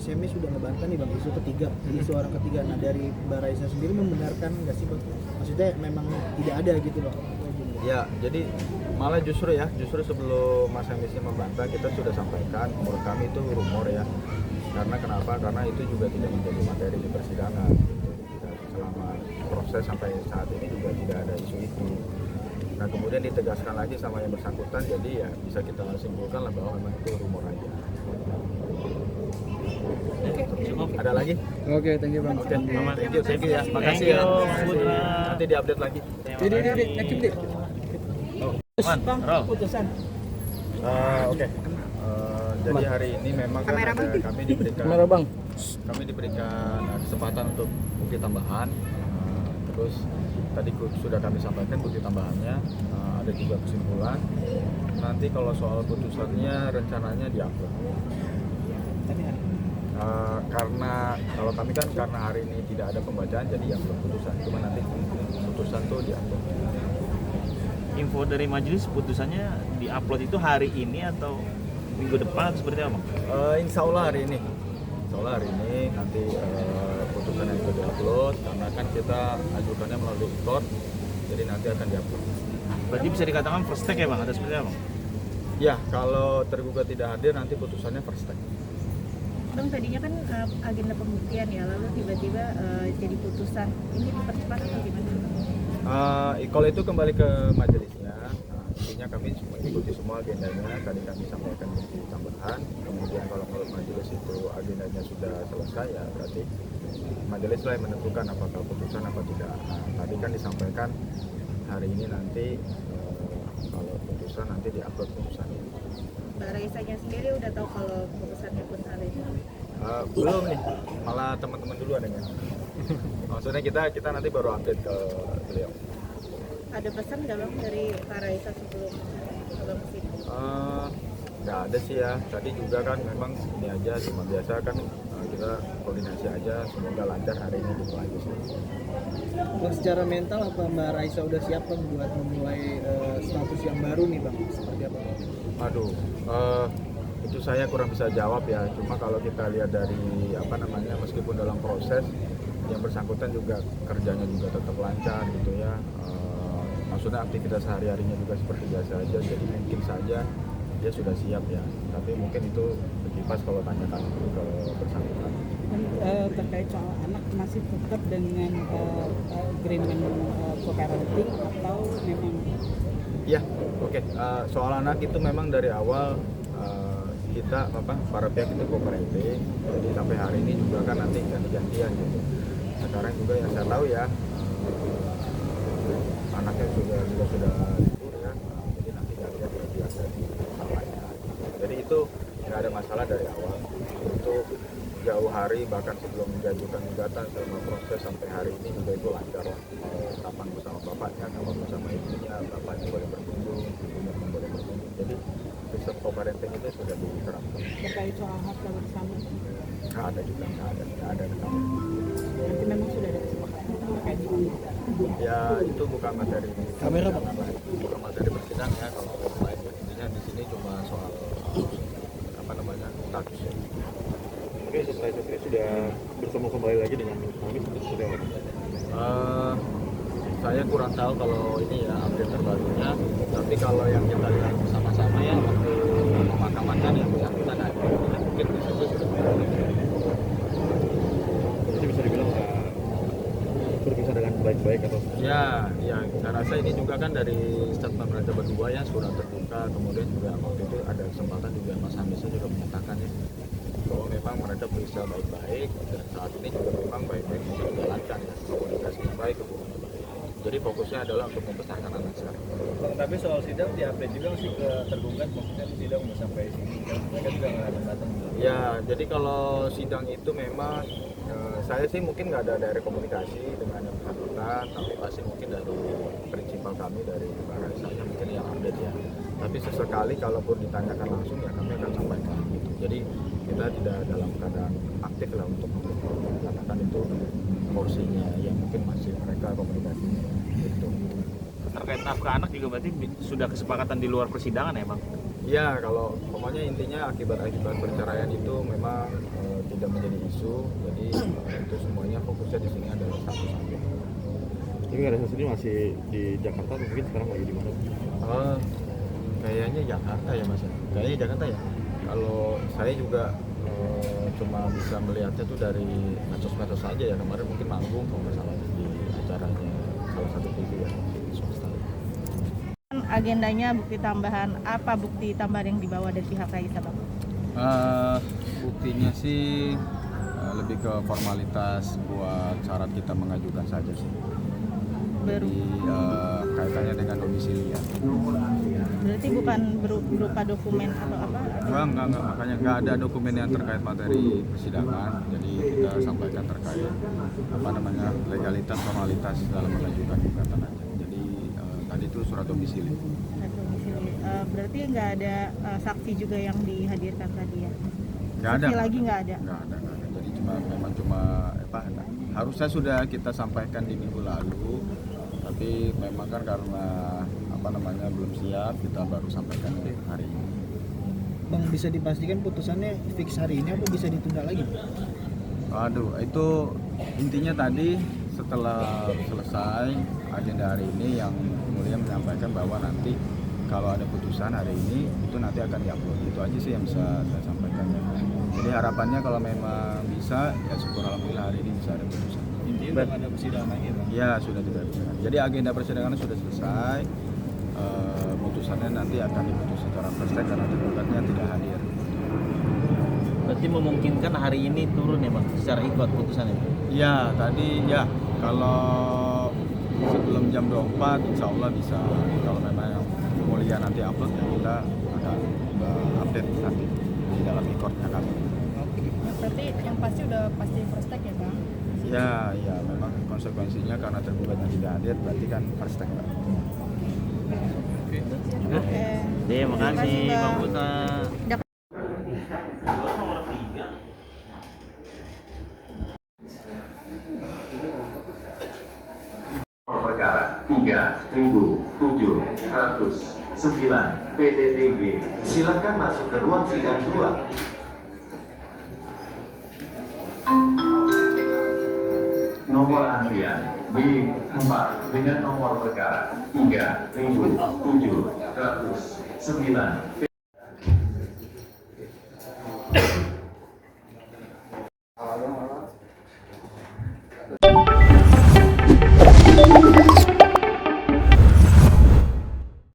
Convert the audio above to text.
Mas Hemi sudah ngebantah nih Bang, isu ketiga, isu orang ketiga. Nah dari Mbak Raisa sendiri membenarkan nggak sih Bang? Maksudnya memang tidak ada gitu Bang? Ya, jadi malah justru sebelum Mas Hemi membantah, kita sudah sampaikan menurut kami itu rumor ya. Karena kenapa? Karena itu juga tidak menjadi materi di persidangan. Tidak, selama proses sampai saat ini juga tidak ada isu itu. Nah kemudian ditegaskan lagi sama yang bersangkutan, jadi ya bisa kita simpulkan lah bahwa memang itu rumor aja. Cukup. Ada lagi? Oke, thank you Bang. Oke, thank you ya. Makasih ya. Nanti diupdate lagi. Jadi, yakin deh. Bang, putusan. Oke. Jadi hari ini memang kan kami diberikan kesempatan untuk bukti tambahan. Terus tadi sudah kami sampaikan bukti tambahannya, ada juga kesimpulan. Nanti kalau soal putusannya rencananya diupload. Karena kalau kami kan karena hari ini tidak ada pembacaan, jadi yang belum putusan. Cuma nanti putusan tuh diupload. Info dari majelis putusannya diupload itu hari ini atau minggu depan atau seperti apa? Insya Allah hari ini. Nanti putusannya itu diupload karena kan kita ajukannya melalui court, jadi nanti akan diupload. Berarti bisa dikatakan first take ya Bang, atau seperti apa Bang? Ya, kalau tergugat tidak hadir nanti putusannya first take. Bang, tadinya kan agenda pembuktian ya, lalu tiba-tiba jadi putusan. Ini dipercepat atau gimana? Kalau itu kembali ke majelisnya. Intinya kami mengikuti semua agendanya. Tadi kami sampaikan bukti tambahan. Kemudian kalau menurut majelis itu agendanya sudah selesai, ya berarti majelis lah yang menentukan apakah putusan apa tidak. Tadi kan disampaikan hari ini nanti kalau putusan nanti diupload putusannya. Mbak Raisanya sendiri udah tahu kalau putusannya pun hari ini? Belum nih, malah teman-teman dulu adanya. Maksudnya kita nanti baru update ke beliau. Ada pesan nggak Bang dari Pak Raisa sebelum Abang kesini? Nggak ada sih ya, tadi juga kan memang ini aja cuma biasa kan, kita koordinasi aja, semoga lancar hari ini gitu aja sih. Bang, secara mental apa Mbak Raisa udah siap Bang buat memulai status yang baru nih Bang? Seperti apa? Aduh, itu saya kurang bisa jawab ya, cuma kalau kita lihat dari meskipun dalam proses yang bersangkutan juga kerjanya juga tetap lancar gitu ya. Maksudnya aktivitas sehari-harinya juga seperti biasa aja, jadi mungkin saja dia sudah siap ya, tapi mungkin itu berkipas kalau tanyakan ke bersangkutan. Terkait soal anak masih tetap dengan agreement co-parenting atau memang? Ya, oke. Soal anak itu memang dari awal kita para pihak itu co-parenting, jadi sampai hari ini juga kan nanti ganti-gantian gitu. Sekarang juga yang saya tahu ya, anaknya sudah libur ya, jadi nanti gantian biasa di salahnya. Jadi itu nggak ada masalah dari awal. Itu jauh hari bahkan sebelum mengajukan gugatan selama proses sampai hari ini juga itu lancar lah. Kapan bersama bapaknya, kapan bersama ibunya, bapaknya boleh berkunjung, ibunya pun boleh berkunjung. Jadi sistem co-parenting itu sudah diterapkan. Terkait soal harta bersama? Nggak ada juga, nggak ada kesalahan. Nanti memang sudah ada kesepakatan terkait soal itu? Ya itu bukan materi kamera Bang. Bukan materi persidangan ya, kalau lain intinya di sini cuma soal status ya. Oke, setelah itu sudah bertemu kembali lagi dengan kami seperti apa? Saya kurang tahu kalau ini ya update terbarunya, tapi kalau yang kita lihat bersama-sama ya waktu pemakaman kan yang bersangkutan ada, mungkin di situ sudah Jadi bisa dibilang berpisah dengan baik-baik atau? ya saya rasa ini juga kan dari statement mereka berdua ya, surat terbuka, kemudian juga waktu itu ada kesempatan juga Mas Hamisa juga menyatakan ya bahwa memang mereka berusaha baik-baik dan saat ini juga memang baik-baik bisa menjalankan ya, komunikasinya baik, hubungannya baik. Jadi fokusnya adalah untuk membesarkan anak sekarang. Bang, tapi soal sidang di-update juga sih ke tergugat, maksudnya di sidang udah sampai sini kan mereka juga nggak datang. Ya, jadi kalau sidang itu memang saya sih mungkin nggak ada dari komunikasi dengan yang bersangkutan, tapi pasti mungkin dari prinsipal kami dari Mbak Raisanya mungkin yang update ya. Tapi sesekali kalaupun ditanyakan langsung ya kami akan sampaikan gitu. Jadi kita tidak dalam keadaan aktif lah untuk karena kan itu porsinya yang mungkin masih mereka komunikasinya gitu. terkait nafkah anak juga berarti sudah kesepakatan di luar persidangan ya Bang? Ya, kalau pokoknya intinya akibat-akibat perceraian itu memang tidak menjadi isu, jadi itu semuanya fokusnya di sini adalah satu saja. Ini realisasi ini masih di Jakarta atau mungkin sekarang lagi di mana? Kayaknya Jakarta ya Mas. Kayaknya Jakarta ya. Kalau saya juga cuma bisa melihatnya tuh dari medsos-medsos saja ya. Kemarin mungkin manggung kalau nggak salah di acaranya salah satu TV ya di swasta. Agendanya bukti tambahan, apa bukti tambahan yang dibawa dari pihak Raisa Bang? Buktinya sih lebih ke formalitas buat syarat kita mengajukan saja sih. Jadi kaitannya dengan domisili ya. Berarti bukan berupa dokumen atau apa? Enggak, makanya nggak ada dokumen yang terkait materi persidangan. Jadi kita sampaikan terkait legalitas formalitas dalam mengajukan gugatan aja. Jadi tadi itu surat domisili. Berarti nggak ada saksi juga yang dihadirkan tadi ya? Nggak ada. Saksi lagi nggak ada? Nggak ada. Jadi cuma harusnya sudah kita sampaikan di minggu lalu, tapi memang kan karena belum siap, kita baru sampaikan hari ini. Bang, bisa dipastikan putusannya fix hari ini apa bisa ditunda lagi? Aduh, itu intinya tadi setelah selesai agenda hari ini yang mulia menyampaikan bahwa nanti kalau ada putusan hari ini itu nanti akan diupload. Itu aja sih yang bisa saya sampaikan. Jadi harapannya kalau memang bisa ya syukur alhamdulillah hari ini bisa ada putusan. Intinya belum ada persidangan lagi Bang? Ya sudah tidak persidangan. Jadi agenda persidangan sudah selesai. Putusannya nanti akan diputus secara first take karena tergugatnya tidak hadir. Berarti memungkinkan hari ini turun ya Bang secara ikut putusannya? Ya tadi ya kalau sebelum jam 24 insya Allah bisa. Kalau memang yang mulia nanti upload ya kita akan update nanti di dalam recordnya kami. Berarti yang pasti udah pasti first take ya Bang? Ya memang konsekuensinya karena tergugatnya tidak hadir berarti kan first take Mbak. Oke. Terima kasih Bang Buta. Perkara 3.709 PTTB. Silakan masuk ke ruang sidang 2. Nomor antrian B4 dengan nomor perkara 3.709